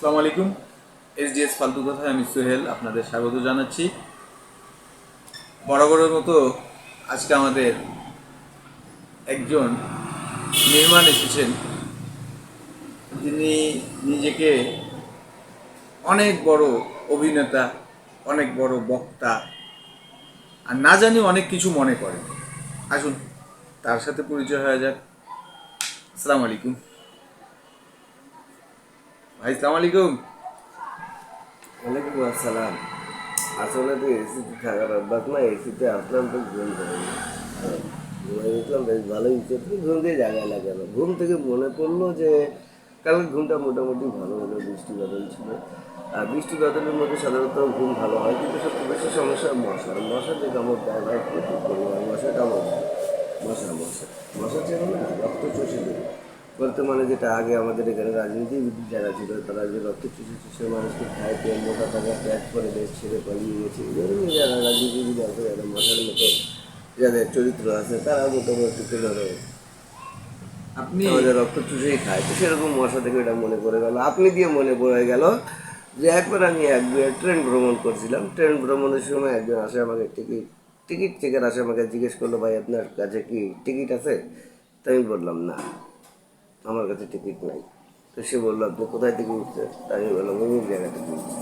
আসসালামু আলাইকুম। এসডিএস ফালতু কথায় আমি সোহেল আপনাদের স্বাগত জানাচ্ছি। বরাবরের মতো আজকে আমাদের একজন মেহমান এসেছেন, যিনি নিজেকে অনেক বড় অভিনেতা, অনেক বড় বক্তা আর না জানি অনেক কিছু মনে করেন। আসুন তার সাথে পরিচয় হয়ে যাক। আসসালামু আলাইকুম ভাই। আসসালামু আলাইকুম। ওয়ালাইকুম আসসালাম। আসলে তো এসিতে থাকার অভ্যাস না, এসিতে আসলাম তো ঘুম ধরে না। ঘুমাই গেছিলাম, বেশ ভালোই হচ্ছে। তুমি ঘুম দিয়ে জায়গায় না কেন? ঘুম থেকে মনে পড়লো যে কালকে ঘুমটা মোটামুটি ভালো হলো, বৃষ্টি বাদল ছিল। আর বৃষ্টি বাদলের মধ্যে সাধারণত ঘুম ভালো হয়, কিন্তু সবচেয়ে বেশি সমস্যা মশা যে কামড় দেয় ভাই, প্রচুর পরিমাণ মশা কামড় দেয়। মশা মশা মশা ছিল না, রক্ত চষে দেবে। বর্তমানে যেটা আগে আমাদের এখানে রাজনীতিবিদ যারা ছিল তারা যে রক্ত চুষে চুষে মানুষকে খায়, পেয়ে মোটা টাকা ত্যাগ করে দেশ ছেড়ে পালিয়ে গেছে, এরকম যারা রাজনীতিবিদ আছে, যারা মশার মতো যাদের চরিত্র আছে, তারা মোটামুটি তুলে ধরে আপনি আমাদের রক্ত চুষেই খায়। তো সেরকম মশা থেকে এটা মনে পড়ে গেল, আপনি দিয়ে মনে পড়ে গেল যে একবার আমি ট্রেন ভ্রমণ করছিলাম। ট্রেন ভ্রমণের সময় একজন আসে, আমাকে টিকিট টিকিট চেকার আসে, আমাকে জিজ্ঞেস করলো, ভাই আপনার কাছে কি টিকিট আছে? তো আমি বললাম না, আমার কাছে টিকিট নাই। তো সে বললো, আপনি কোথায় থেকে উঠছেন? তা আমি বললাম, অমুক জায়গা থেকে উঠছি।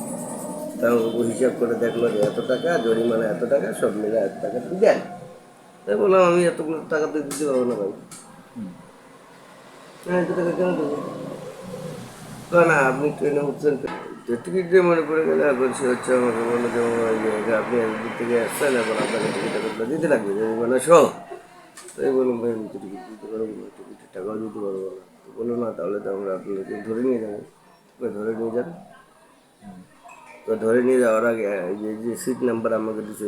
তাও ও হিসাব করে দেখলো যে এত টাকা জরিমানা, এত টাকা, সব মিলে এত টাকা তুমি দেন। তাই বললাম, আমি এতগুলো টাকা তো দিতে পারবো না ভাই। হ্যাঁ, এত টাকা কেন দেবো? না, আপনি ট্রেনে উঠছেন তো টিকিট দিয়ে মনে পড়ে গেলে এখন সে হচ্ছে আমাকে বললো যে আপনি একদিক থেকে আসছেন, এখন আপনাকে টিকিটটা দিতে লাগবে জরিমানা সহ। তাই বললাম, ভাই আমি তো টিকিট দিতে পারবো না, টিকিটের টাকাও দিতে পারবো না। তো বললো, না তাহলে তো আমরা আপনাকে ধরে নিয়ে যাবো। ধরে নিয়ে যান। তো ধরে নিয়ে যাওয়ার আগে যে যে সিট নাম্বার আমাকে দিচ্ছে,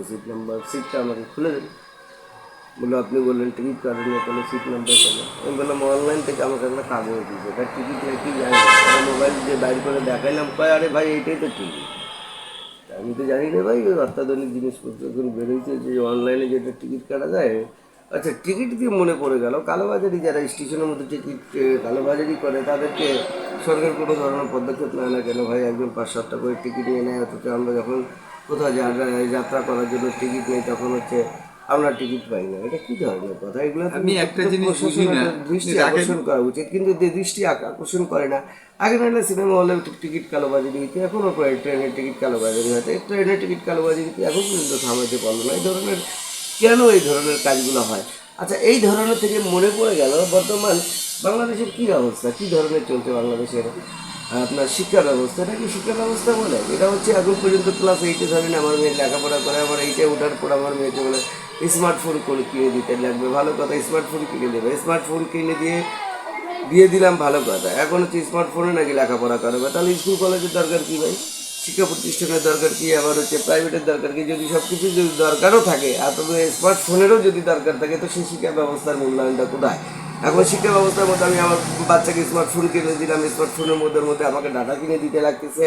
সিটটা আমাকে খুলে দেন। বললো, আপনি বললেন টিকিট কাটেন না, তাহলে সিট নাম্বার কেন? আমি বললাম, অনলাইন থেকে আমাকে একটা কাগজ দিচ্ছে, তার টিকিট কি জানি না। মোবাইল দিয়ে বাইর করে দেখাইলাম, কয় আরে ভাই এইটাই তো টিকিট। আমি তো জানি না ভাই, ওই অত্যাধুনিক জিনিসপত্র এখন বেরোইছে যে অনলাইনে যেটা টিকিট কাটা যায়। আচ্ছা, টিকিট দিয়ে মনে পড়ে গেল, কালোবাজারি যারা স্টেশনের মধ্যে টিকিট কালোবাজারি করে, তাদেরকে সরকার কোনো ধরনের পদক্ষেপ নেয় না কেন ভাই? একজন 5-7টা করে টিকিট নিয়ে নেয়, অথচ আমরা যখন কোথাও যাত্রা করার জন্য টিকিট নেই, তখন হচ্ছে আমরা টিকিট পাই না। এটা কী ধরনের কথা? এগুলো তো আমি একটা জিনিস বুঝি না, প্রশাসনের আপনি দৃষ্টি রাখেন। আকর্ষণ করা উচিত, কিন্তু দৃষ্টি আকর্ষণ করে না। আগে নাহলে সিনেমা হলে টিকিট কালোবাজারি হইতে, এখনও প্রায় ট্রেনের টিকিট কালোবাজারি হয়েছে। ট্রেনের টিকিট কালোবাজারি এখন পর্যন্ত থামাতে পারলো না। এই ধরনের কেন এই ধরনের কাজগুলো হয়? আচ্ছা, এই ধরনের থেকে মনে পড়ে গেল, বর্তমান বাংলাদেশের কী অবস্থা, কী ধরনের চলছে বাংলাদেশের আপনার শিক্ষা ব্যবস্থা? এটা কি শিক্ষা ব্যবস্থা বলে? এটা হচ্ছে এখন পর্যন্ত ক্লাস 8-এ ধরেন আমার মেয়ে লেখাপড়া করে, আমার 8-এ ওঠার পর আমার মেয়েকে বলে স্মার্টফোন করে কিনে দিতে লাগবে। ভালো কথা, স্মার্টফোন কিনে দেবে। স্মার্টফোন কিনে দিয়ে দিয়ে দিলাম, ভালো কথা। এখন হচ্ছে স্মার্টফোনে নাকি লেখাপড়া করবে। তাহলে স্কুল কলেজের দরকার কি ভাই? শিক্ষা প্রতিষ্ঠানের দরকার কি? আবার হচ্ছে প্রাইভেটের দরকার কি? যদি সব কিছু যদি দরকারও থাকে, আর তবে স্মার্টফোনেরও যদি দরকার থাকে, তো সেই শিক্ষা ব্যবস্থার মূল্যায়নটা কোথায়? এখন শিক্ষা ব্যবস্থার মধ্যে আমি আমার বাচ্চাকে স্মার্টফোন কিনে দিলাম, স্মার্টফোনের মধ্যে আমাকে ডাটা কিনে দিতে লাগতেছে।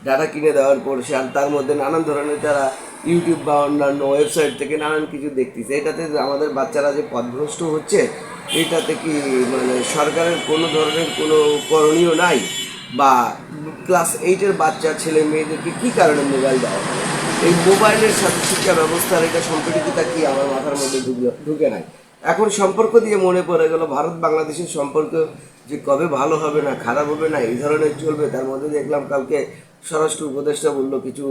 ডাটা কিনে দেওয়ার পর সে আর তার মধ্যে নানান ধরনের তারা ইউটিউব বা অন্যান্য ওয়েবসাইট থেকে নানান কিছু দেখতেছে। এটাতে আমাদের বাচ্চারা যে পথভ্রষ্ট হচ্ছে, এটাতে কি মানে সরকারের কোনো ধরনের কোনো করণীয় নাই? বা ক্লাস 8-এর বাচ্চা ছেলে মেয়েদেরকে কী কারণে মোবাইল দেওয়া হয়? এই মোবাইলের সাথে শিক্ষা ব্যবস্থার এটা সম্পর্কিতটা কি আমার মাথার মধ্যে ঢুকে নাই। এখন সম্পর্ক দিয়ে মনে পড়ে গেল, ভারত বাংলাদেশের সম্পর্ক যে কবে ভালো হবে না খারাপ হবে না এই ধরনের চলবে। তার মধ্যে দেখলাম কালকে স্বরাষ্ট্র উপদেষ্টা বললো কিছু,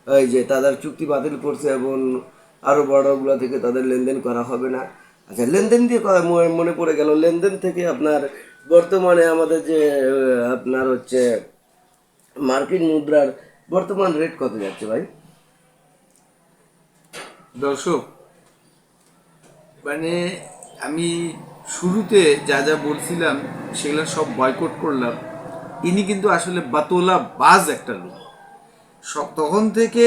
এই যে তাদের চুক্তি বাতিল করছে এবং আরও বড়গুলো থেকে তাদের লেনদেন করা হবে না। আচ্ছা, লেনদেন দিয়ে মনে পড়ে গেল, লেনদেন থেকে আপনার বর্তমানে আমাদের যে আপনার হচ্ছে মার্কিন মুদ্রার বর্তমান রেট কত যাচ্ছে ভাই? দর্শক, মানে আমি শুরুতে যা যা বলছিলাম সেগুলো সব বয়কট করলাম। ইনি কিন্তু আসলে বাতোলা বাজ একটা লোক। সব তখন থেকে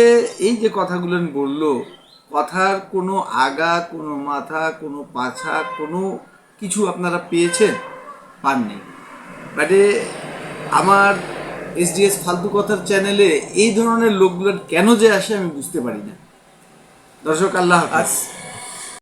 এই যে কথাগুলো বললো, কথার কোনো আগা, কোনো মাথা, কোনো পাছা, কোনো কিছু আপনারা পেয়েছেন? পাননি। মানে আমার এসডিএস ফালতু কথার চ্যানেলে এই ধরনের লোকগুলো কেন যে আসে আমি বুঝতে পারি না। দর্শক, আল্লাহ আজ হাফিজ।